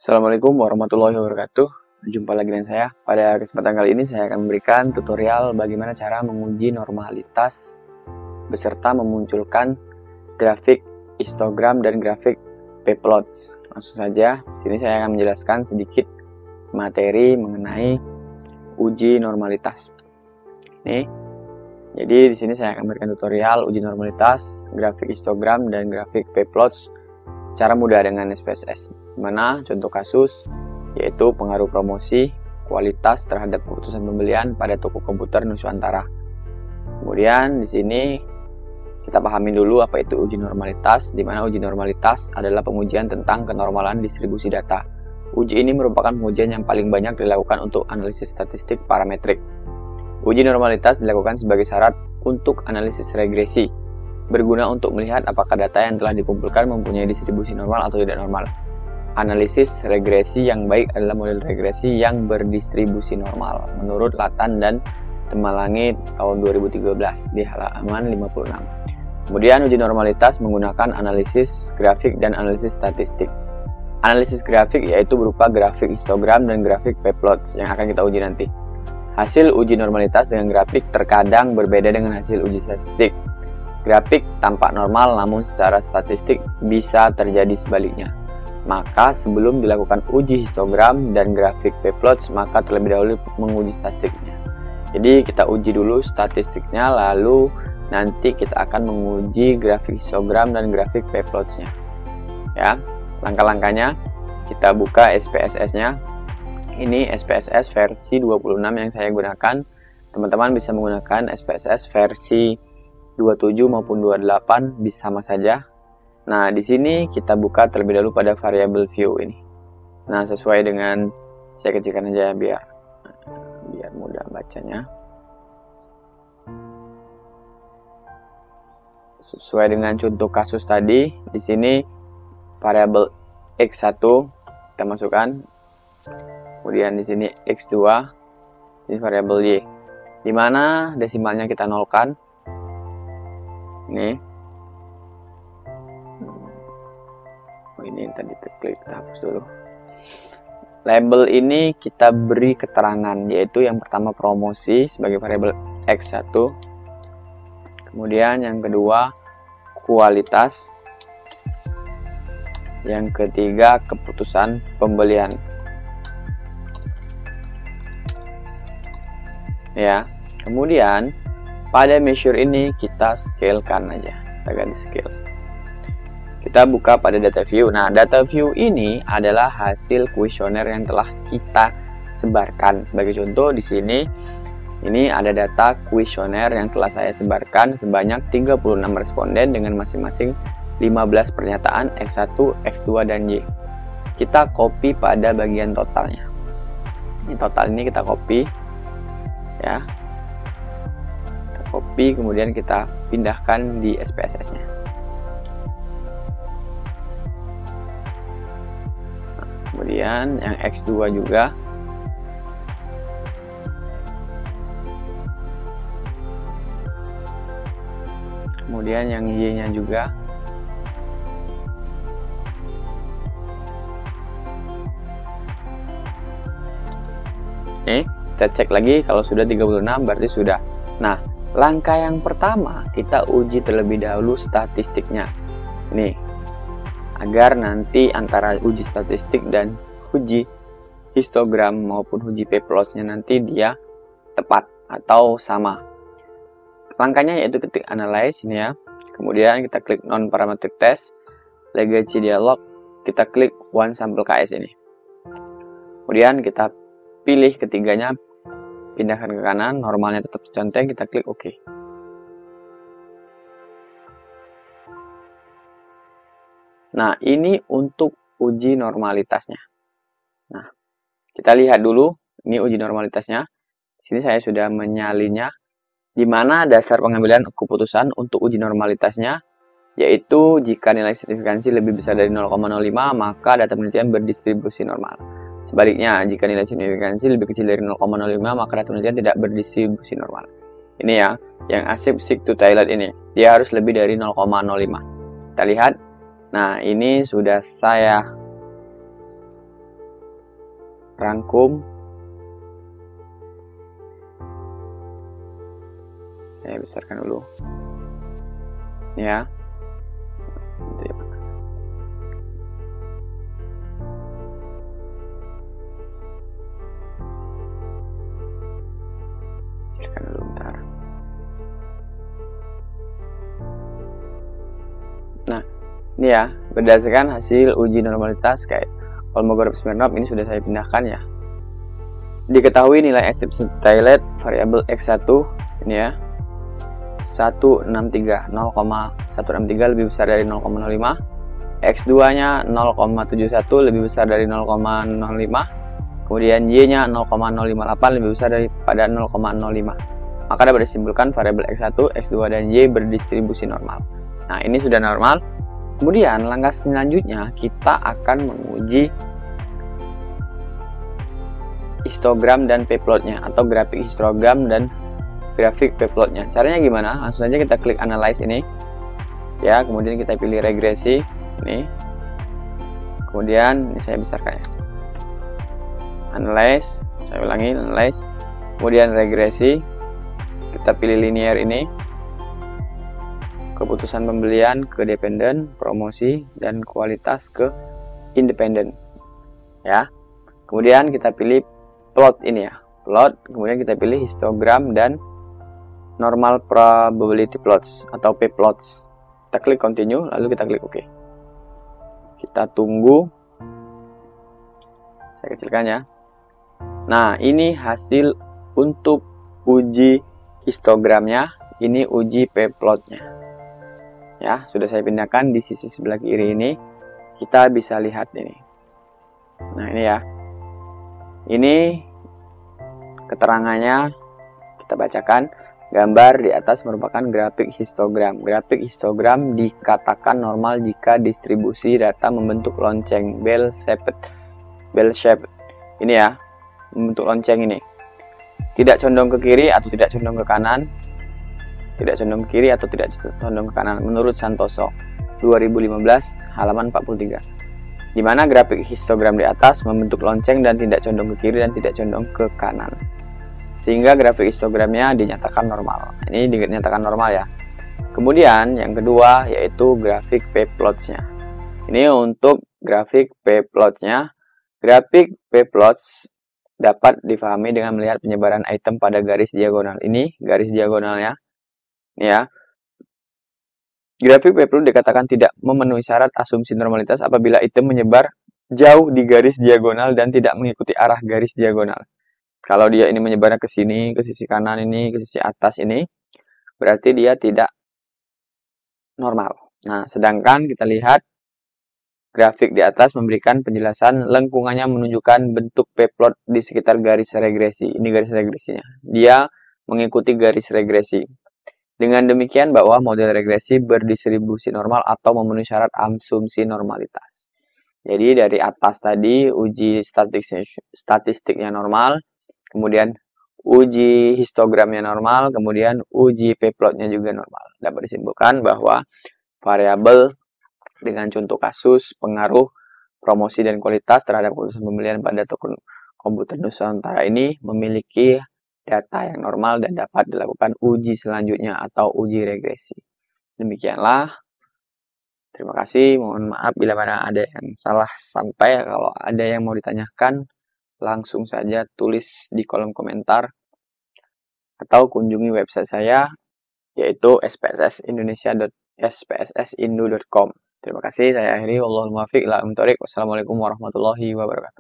Assalamualaikum warahmatullahi wabarakatuh. Jumpa lagi dengan saya. Pada kesempatan kali ini saya akan memberikan tutorial bagaimana cara menguji normalitas beserta memunculkan grafik histogram dan grafik p-plots. Langsung saja, sini saya akan menjelaskan sedikit materi mengenai uji normalitas. Nih, jadi di sini saya akan memberikan tutorial uji normalitas, grafik histogram dan grafik p-plots cara mudah dengan SPSS. Dimana contoh kasus yaitu pengaruh promosi kualitas terhadap keputusan pembelian pada toko komputer Nusantara. Kemudian di sini kita pahami dulu apa itu uji normalitas, di mana uji normalitas adalah pengujian tentang kenormalan distribusi data. Uji ini merupakan pengujian yang paling banyak dilakukan untuk analisis statistik parametrik. Uji normalitas dilakukan sebagai syarat untuk analisis regresi, berguna untuk melihat apakah data yang telah dikumpulkan mempunyai distribusi normal atau tidak normal. Analisis regresi yang baik adalah model regresi yang berdistribusi normal menurut Latan dan Temalangit tahun 2013 di halaman 56. Kemudian uji normalitas menggunakan analisis grafik dan analisis statistik. Analisis grafik yaitu berupa grafik histogram dan grafik p-plots yang akan kita uji nanti. Hasil uji normalitas dengan grafik terkadang berbeda dengan hasil uji statistik. Grafik tampak normal, namun secara statistik bisa terjadi sebaliknya. Maka sebelum dilakukan uji histogram dan grafik p-plots, maka terlebih dahulu menguji statistiknya. Jadi kita uji dulu statistiknya, lalu nanti kita akan menguji grafik histogram dan grafik p-plotsnya. Ya, langkah-langkahnya kita buka SPSS-nya. Ini SPSS versi 26 yang saya gunakan. Teman-teman bisa menggunakan SPSS versi 27 maupun 28 bisa sama saja. Nah, di sini kita buka terlebih dahulu pada variable view ini. Nah, sesuai dengan saya kecilkan aja biar mudah bacanya. Sesuai dengan contoh kasus tadi, di sini variable x1 kita masukkan. Kemudian di sini x2, ini variabel y. Di mana desimalnya kita nolkan. Ini tadi klik, kita hapus dulu. Label ini kita beri keterangan, yaitu yang pertama promosi sebagai variabel x1, kemudian yang kedua kualitas, yang ketiga keputusan pembelian. Ya, kemudian pada measure ini kita scalekan aja, kita ganti scale. Kita buka pada data view. Nah, data view ini adalah hasil kuesioner yang telah kita sebarkan. Sebagai contoh di sini, ini ada data kuesioner yang telah saya sebarkan sebanyak 36 responden dengan masing-masing 15 pernyataan X1, X2, dan Y. Kita copy pada bagian totalnya. Ini total ini kita copy, ya. Copy, kemudian kita pindahkan di SPSS-nya. Nah, kemudian yang X2 juga. Kemudian yang Y-nya juga. Kita cek lagi, kalau sudah 36 berarti sudah. Nah, langkah yang pertama, kita uji terlebih dahulu statistiknya. Nih, agar nanti antara uji statistik dan uji histogram maupun uji p-plotsnya nanti dia tepat atau sama. Langkahnya yaitu ketik analyze ini ya. Kemudian kita klik non parametric test, legacy dialog, kita klik one sample KS ini. Kemudian kita pilih ketiganya, pindahkan ke kanan, normalnya tetap diconteng, kita klik OK. Nah, ini untuk uji normalitasnya. Nah, kita lihat dulu, ini uji normalitasnya. Di sini saya sudah menyalinnya, di mana dasar pengambilan keputusan untuk uji normalitasnya, yaitu jika nilai signifikansi lebih besar dari 0,05, maka data penelitian berdistribusi normal. Sebaliknya, jika nilai signifikansi lebih kecil dari 0,05, maka data penelitian tidak berdistribusi normal. Ini ya, yang asip seek to toilet ini, dia harus lebih dari 0,05. Kita lihat, nah ini sudah saya rangkum. Saya besarkan dulu. Ya. Kecilkan dulu bentar. Nah, ini ya, berdasarkan hasil uji normalitas kayak Kolmogorov-Smirnov ini sudah saya pindahkan ya. Diketahui nilai exception Taillet variabel X1 ini ya 163 0,163 lebih besar dari 0,05, X2 nya 0,71 lebih besar dari 0,05, kemudian Y nya 0,058 lebih besar daripada 0,05. Maka dapat disimpulkan variabel X1, X2 dan Y berdistribusi normal. Nah, ini sudah normal. Kemudian langkah selanjutnya kita akan menguji histogram dan p-plotnya atau grafik histogram dan grafik p-plotnya. Caranya gimana? Langsung saja kita klik analyze ini. Ya, kemudian kita pilih regresi ini. Kemudian ini saya besarkan ya. Analyze, saya ulangi analyze. Kemudian regresi. Kita pilih linear ini. Keputusan pembelian ke dependen, promosi dan kualitas ke independen. Ya. Kemudian kita pilih plot ini ya. Plot, kemudian kita pilih histogram dan normal probability plots atau p-plots. Kita klik continue, lalu kita klik OK. Kita tunggu. Saya kecilkan ya. Nah, ini hasil untuk uji histogramnya, ini uji p-plotnya. Ya, sudah saya pindahkan di sisi sebelah kiri ini. Kita bisa lihat ini. Nah, ini ya. Ini keterangannya kita bacakan. Gambar di atas merupakan grafik histogram. Grafik histogram dikatakan normal jika distribusi data membentuk lonceng bell shape. Ini ya, membentuk lonceng ini. Tidak condong ke kiri atau tidak condong ke kanan. Tidak condong ke kiri atau tidak condong ke kanan menurut Santoso 2015 halaman 43. Di mana grafik histogram di atas membentuk lonceng dan tidak condong ke kiri dan tidak condong ke kanan. Sehingga grafik histogramnya dinyatakan normal. Ini dinyatakan normal ya. Kemudian yang kedua yaitu grafik p-plots-nya. Ini untuk grafik p-plotnya. Grafik p-plots dapat difahami dengan melihat penyebaran item pada garis diagonal. Ini garis diagonalnya. Ya. Grafik p-plot dikatakan tidak memenuhi syarat asumsi normalitas apabila item menyebar jauh di garis diagonal dan tidak mengikuti arah garis diagonal. Kalau dia ini menyebarnya ke sini, ke sisi kanan ini, ke sisi atas ini, berarti dia tidak normal. Nah, sedangkan kita lihat grafik di atas memberikan penjelasan lengkungannya menunjukkan bentuk p-plot di sekitar garis regresi. Ini garis regresinya. Dia mengikuti garis regresi. Dengan demikian bahwa model regresi berdistribusi normal atau memenuhi syarat asumsi normalitas. Jadi dari atas tadi uji statistiknya normal, kemudian uji histogramnya normal, kemudian uji p-plotnya juga normal. Dapat disimpulkan bahwa variabel dengan contoh kasus pengaruh promosi dan kualitas terhadap keputusan pembelian pada token komputer Nusantara ini memiliki data yang normal dan dapat dilakukan uji selanjutnya atau uji regresi. Demikianlah. Terima kasih. Mohon maaf bila mana ada yang salah sampai. Kalau ada yang mau ditanyakan, langsung saja tulis di kolom komentar atau kunjungi website saya yaitu spssindu.com. Terima kasih. Saya akhiri. Wallahul muwaffiq ila aqwamit thoriq. Wassalamualaikum warahmatullahi wabarakatuh.